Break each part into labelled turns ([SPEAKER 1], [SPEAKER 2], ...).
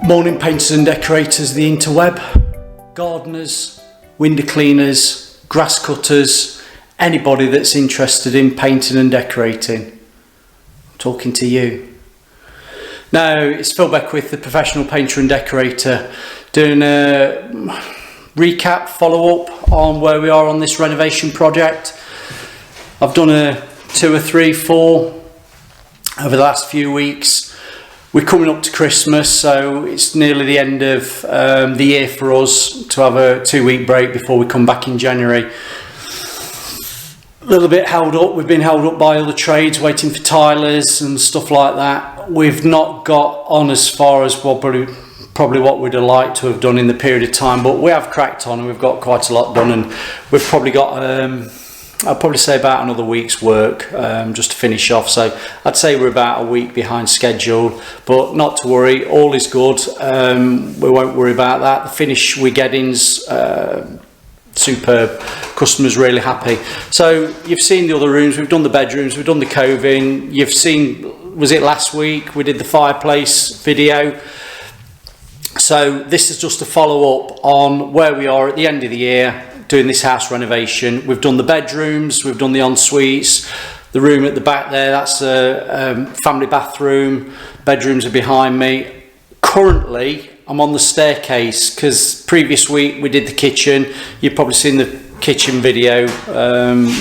[SPEAKER 1] Morning painters and decorators, the interweb, gardeners, window cleaners, grass cutters, anybody that's interested in painting and decorating. I'm talking to you. Now, it's Phil Beckwith, the professional painter and decorator, doing a recap, follow-up on where we are on this renovation project. I've done a 2 or 3, 4 over the last few weeks. We're coming up to Christmas, so it's nearly the end of the year for us to have a 2-week break before we come back in January. A little bit held up. We've been held up by other trades, waiting for tilers and stuff like that. We've not got on as far as probably what we'd have liked to have done in the period of time, but we have cracked on and we've got quite a lot done, and we've probably got I'll probably say about another week's work just to finish off. So I'd say we're about a week behind schedule, but not to worry, all is good. We won't worry about that. The finish we're getting's superb. Customers really happy. So you've seen the other rooms, we've done the bedrooms, we've done the coving. You've seen, was it last week, we did the fireplace video. So this is just a follow up on where we are at the end of the year doing this house renovation. We've done the bedrooms, we've done the en-suites, the room at the back there, that's a family bathroom, bedrooms are behind me. Currently I'm on the staircase because previous week we did the kitchen. You've probably seen the kitchen video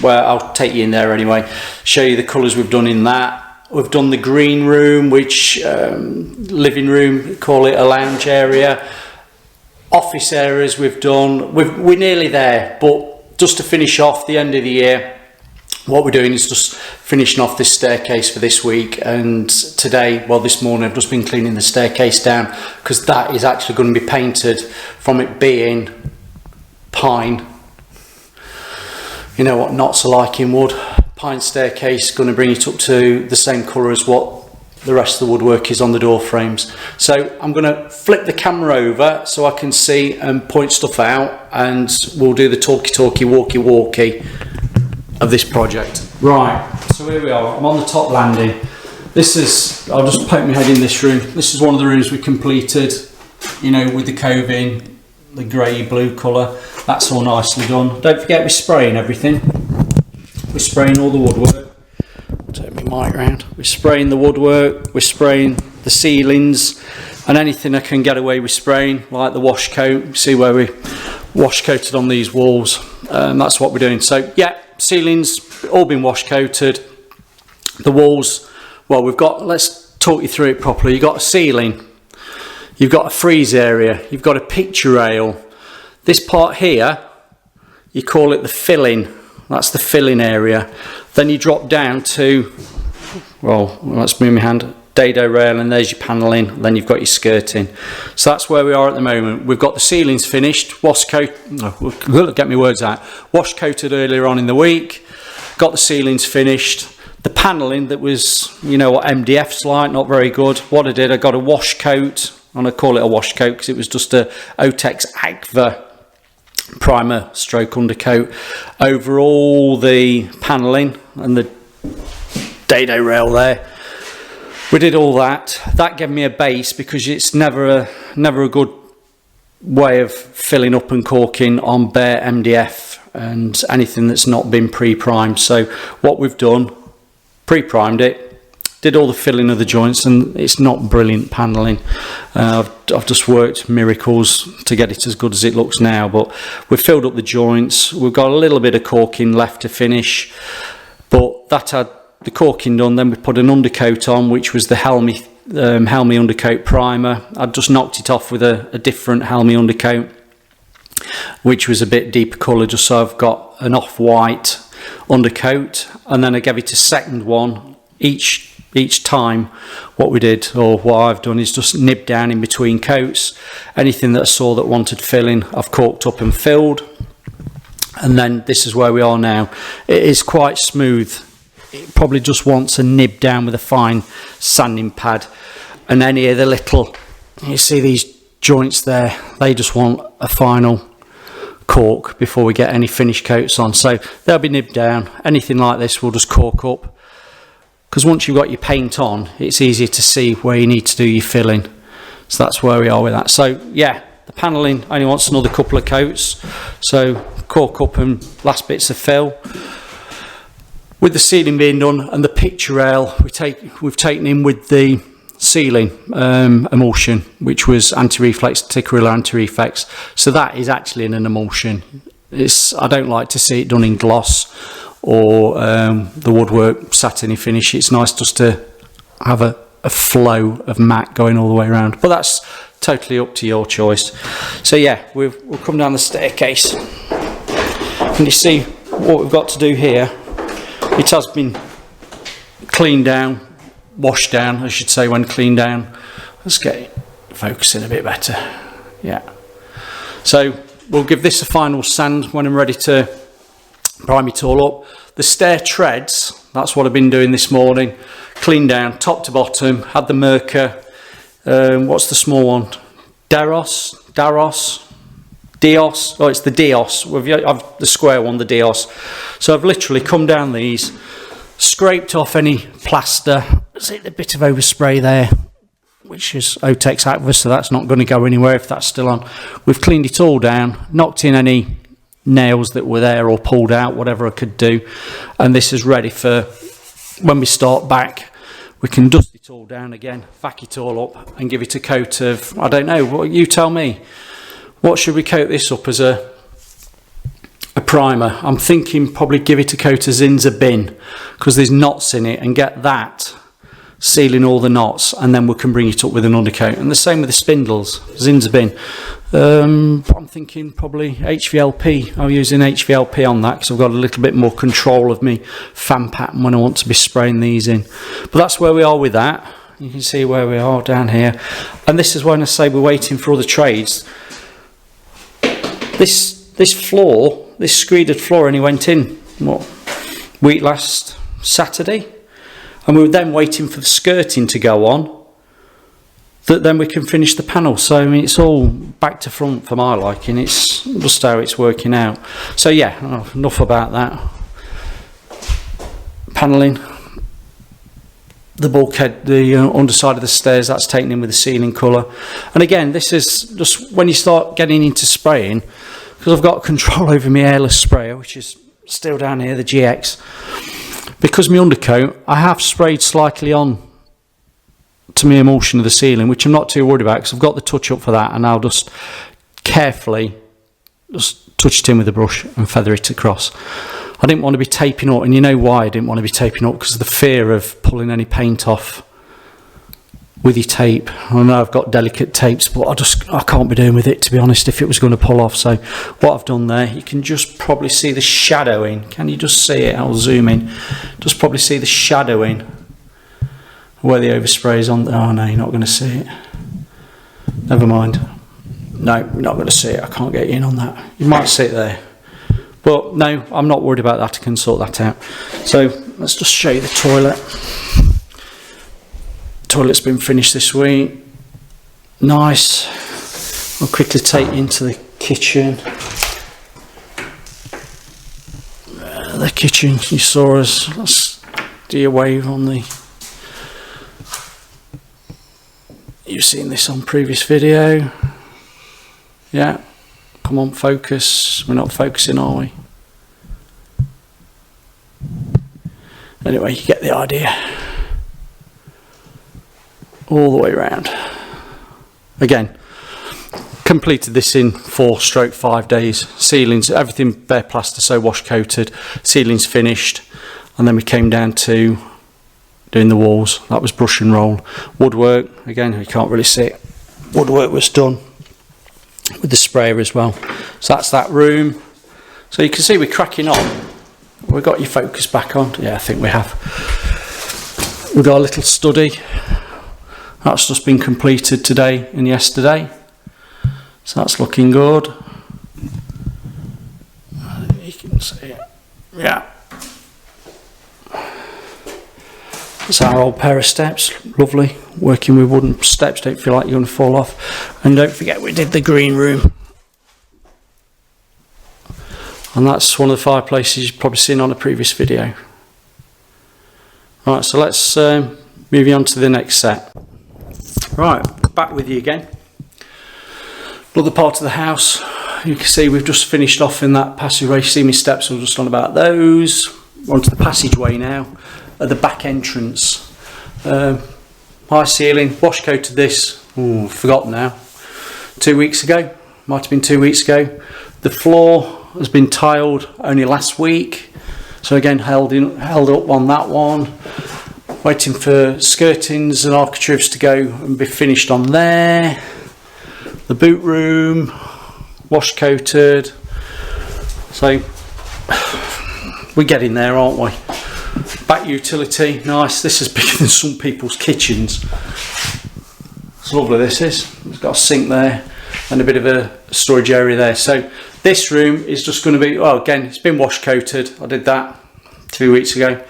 [SPEAKER 1] where I'll take you in there anyway, show you the colours we've done in that. We've done the green room, which living room, call it a lounge area. Office areas we've done. We're nearly there, but just to finish off the end of the year, what we're doing is just finishing off this staircase for this week. And today, well, this morning I've just been cleaning the staircase down because that is actually going to be painted from it being pine. You know what knots are like in wood. Pine staircase, going to bring it up to the same colour as what the rest of the woodwork is on the door frames. So I'm going to flip the camera over so I can see and point stuff out, and we'll do the talky walkie of this project. Right, so here we are. I'm on the top landing. This is, I'll just poke my head in this room. This is one of the rooms we completed, you know, with the coving, the grey blue colour. That's all nicely done. Don't forget we're spraying everything. We're spraying all the woodwork. Turn my mic round. We're spraying the woodwork, we're spraying the ceilings, and anything I can get away with spraying, like the wash coat. See where we wash coated on these walls. That's what we're doing. So yeah, ceilings all been wash coated. The walls, well, we've got, let's talk you through it properly. You've got a ceiling, you've got a freeze area, you've got a picture rail. This part here, you call it the filling. That's the filling area. Then you drop down to, well, let's move my hand, dado rail, and there's your panelling. Then you've got your skirting. So that's where we are at the moment. We've got the ceilings finished, wash coated earlier on in the week. Got the ceilings finished. The panelling that was, you know what MDF's like, not very good. What I did, I got a wash coat, and I call it a wash coat because it was just a Otex Aqua primer stroke undercoat over all the panelling and the dado rail there. We did all that. That gave me a base because it's never a good way of filling up and caulking on bare MDF and anything that's not been pre-primed. So what we've done, pre-primed it, did all the filling of the joints, and it's not brilliant panelling. I've just worked miracles to get it as good as it looks now, but we've filled up the joints. We've got a little bit of caulking left to finish, but that had the caulking done. Then we put an undercoat on, which was the Helmy undercoat primer. I'd just knocked it off with a different Helmy undercoat, which was a bit deeper colour, just so I've got an off-white undercoat. And then I gave it a second one each time. What we did, or what I've done, is just nib down in between coats. Anything that I saw that wanted filling, I've caulked up and filled. And then this is where we are now. It is quite smooth. It probably just wants a nib down with a fine sanding pad. And any of the little, you see these joints there, they just want a final caulk before we get any finish coats on. So they'll be nibbed down. Anything like this we'll just caulk up, because once you've got your paint on, it's easier to see where you need to do your filling. So that's where we are with that. So yeah, the panelling only wants another couple of coats, so cork up and last bits of fill. With the ceiling being done and the picture rail, we've taken in with the ceiling emulsion, which was anti-reflex, Tikkurila anti-reflex. So that is actually in an emulsion. I don't like to see it done in gloss or the woodwork satiny finish. It's nice just to have a flow of matte going all the way around, but that's totally up to your choice. So yeah, we'll come down the staircase and you see what we've got to do here. It has been cleaned down, washed down I should say, when cleaned down. Let's get it focusing a bit better. Yeah, so we'll give this a final sand when I'm ready to prime it all up. The stair treads, that's what I've been doing this morning. Cleaned down top to bottom, had the Merca, what's the small one? Dios? Oh, it's the Dios. I've the square one, the Dios. So I've literally come down these, scraped off any plaster. See the bit of overspray there, which is Otex Aqua, so that's not going to go anywhere if that's still on. We've cleaned it all down, knocked in any nails that were there or pulled out, whatever I could do, and this is ready for when we start back. We can dust it all down again, vac it all up and give it a coat of, I don't know, what you tell me. What should we coat this up as a primer? I'm thinking probably give it a coat of Zinza Bin, because there's knots in it, and get that sealing all the knots, and then we can bring it up with an undercoat. And the same with the spindles, Zinza Bin. I'm thinking probably HVLP. I'm using HVLP on that because I've got a little bit more control of me fan pattern when I want to be spraying these in. But that's where we are with that. You can see where we are down here. And this is when I say we're waiting for other trades. This floor, this screeded floor only went in, what, week last Saturday? And we were then waiting for the skirting to go on, that then we can finish the panel. So I mean, it's all back to front for my liking. It's just how it's working out. So yeah, enough about that. Panelling, the bulkhead, the underside of the stairs, that's taken in with the ceiling colour. And again, this is just when you start getting into spraying, because I've got control over my airless sprayer, which is still down here, the GX. Because my undercoat, I have sprayed slightly on to my emulsion of the ceiling, which I'm not too worried about because I've got the touch up for that, and I'll just carefully just touch it in with a brush and feather it across. I didn't want to be taping up, and you know why I didn't want to be taping up, because of the fear of pulling any paint off with your tape. I know I've got delicate tapes, but I can't be doing with it, to be honest, if it was going to pull off. So what I've done there, you can just probably see the shadowing. Can you just see it? I'll zoom in. Just probably see the shadowing where the overspray is on. Oh no, you're not going to see it. Never mind. No, you're not going to see it. I can't get you in on that. You might see it there. But no, I'm not worried about that. I can sort that out. So let's just show you the toilet. Toilet's been finished this week. Nice. I'll quickly take you into the kitchen. The kitchen, you saw us. Let's do your wave on the... You've seen this on previous video. Yeah. Come on, focus. We're not focusing, are we? Anyway, you get the idea. All the way around. Again, completed this in 4/5 days. Ceilings, everything bare plaster, so wash coated. Ceilings finished, and then we came down to doing the walls. That was brush and roll. Woodwork, again, you can't really see it. Woodwork was done with the sprayer as well. So that's that room. So you can see we're cracking on. We've got your focus back on. Yeah, I think we have. We've got a little study. That's just been completed today and yesterday. So that's looking good. You can see it. Yeah. It's our old pair of steps. Lovely. Working with wooden steps. Don't feel like you're going to fall off. And don't forget we did the green room. And that's one of the fireplaces you've probably seen on a previous video. Right, so let's move on to the next set. Right, back with you again. Another part of the house. You can see we've just finished off in that passageway. You see my steps, I was just on about those. We're onto the passageway now at the back entrance. High ceiling, wash coated this, forgotten now, 2 weeks ago, might have been 2 weeks ago. The floor has been tiled only last week, so again held up on that one. Waiting for skirtings and architraves to go and be finished on there. The boot room, wash coated. So we're getting there, aren't we? Back utility, nice. This is bigger than some people's kitchens. It's lovely, this is. It's got a sink there and a bit of a storage area there. So this room is just going to be, well, again, it's been wash coated. I did that 2 weeks ago.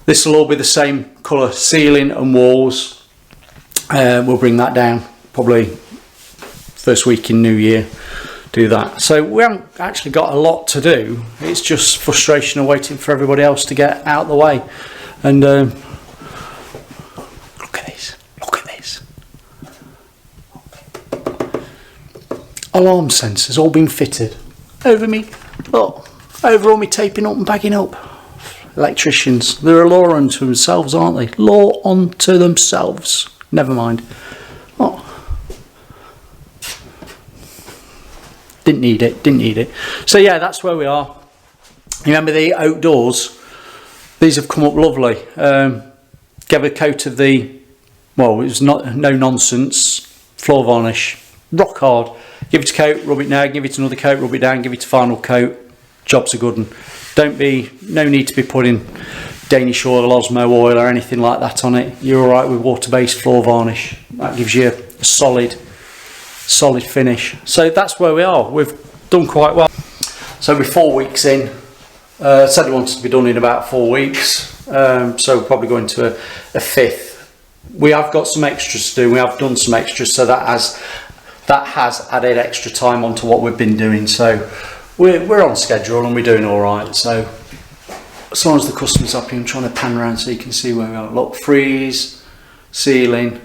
[SPEAKER 1] This will all be the same colour ceiling and walls. We'll bring that down probably first week in New Year. Do that. So we haven't actually got a lot to do. It's just frustration of waiting for everybody else to get out of the way. And look at this. Look at this. Alarm sensors all been fitted over me. Look, over all me taping up and bagging up. Electricians, they're a law unto themselves, aren't they? Law unto themselves. Never mind. Oh. Didn't need it. So yeah, that's where we are. You remember the outdoors? These have come up lovely. Gave a coat of the, well, it was no nonsense floor varnish, rock hard. Give it a coat, rub it down, give it another coat, rub it down, give it a final coat. Job's a good one. No need to be putting Danish oil, Osmo oil or anything like that on it. You're all right with water-based floor varnish. That gives you a solid finish. So that's where we are. We've done quite well. So we're 4 weeks in. Said we wanted to be done in about 4 weeks. So we're probably going to a fifth. We have got some extras to do. We have done some extras, so that has added extra time onto what we've been doing. So we're on schedule and we're doing all right. So as long as the customer's happy, I'm trying to pan around so you can see where we are. Look, frieze, ceiling,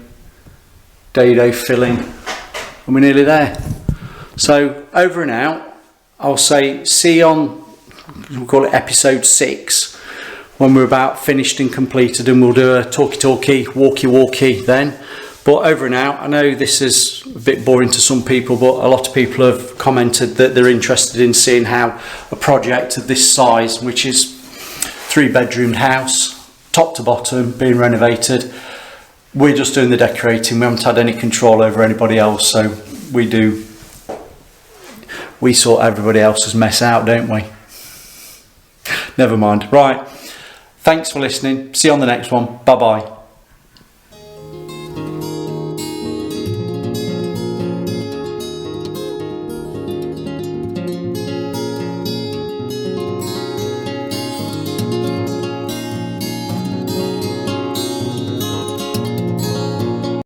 [SPEAKER 1] dado filling, and we're nearly there. So over and out. I'll say see you on, we'll call it episode 6, when we're about finished and completed, and we'll do a talkie, walkie then. But over and out. I know this is a bit boring to some people, but a lot of people have commented that they're interested in seeing how a project of this size, which is 3-bedroomed house, top to bottom, being renovated. We're just doing the decorating. We haven't had any control over anybody else, so we sort everybody else's mess out, don't we? Never mind. Right. Thanks for listening. See you on the next one. Bye bye.